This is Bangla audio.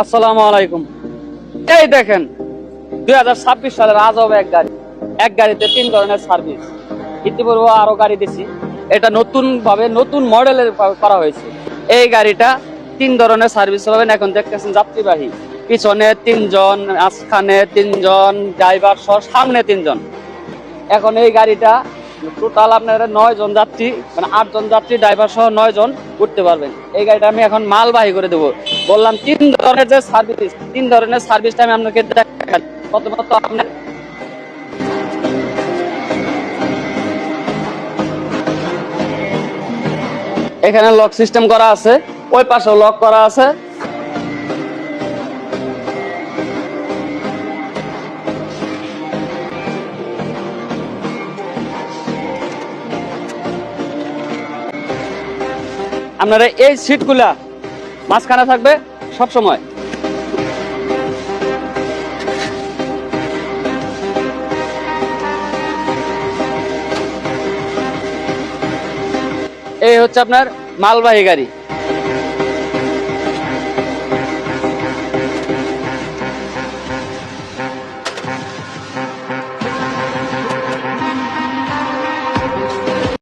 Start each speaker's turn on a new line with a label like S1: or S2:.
S1: আসসালামু আলাইকুম। এই দেখেন 2026 সালের আজব এক গাড়িতে 3 ধরনের সার্ভিস। ইতিপূর্বে আরো গাড়ি দিছি, এটা নতুন ভাবে নতুন মডেলের করা হয়েছে। এই গাড়িটা 3 ধরনের সার্ভিস পাবেন। এখন দেখতেছেন যাত্রীবাহী, পিছনে 3 জন, মাঝখানে 3 জন, ড্রাইভার সহ সামনে 3 জন। এখন এই গাড়িটা টোটাল আপনারা 9 জন যাত্রী, মানে 8 জন যাত্রী, ড্রাইভার সহ 9 জন উঠতে পারবেন। এই গাড়িটা আমি এখন মালবাহী করে দেবো। বললাম 3 ধরনের যে সার্ভিস, 3 ধরনের সার্ভিসটা আমি আপনাকে দেখাই। প্রথমত আপনার এখানে লক সিস্টেম করা আছে, ওই পাশেও লক করা আছে। আপনারা এই সিটগুলা মাঝখানে থাকবে সব সময়। এই হচ্ছে আপনার মালবাহী গাড়ি।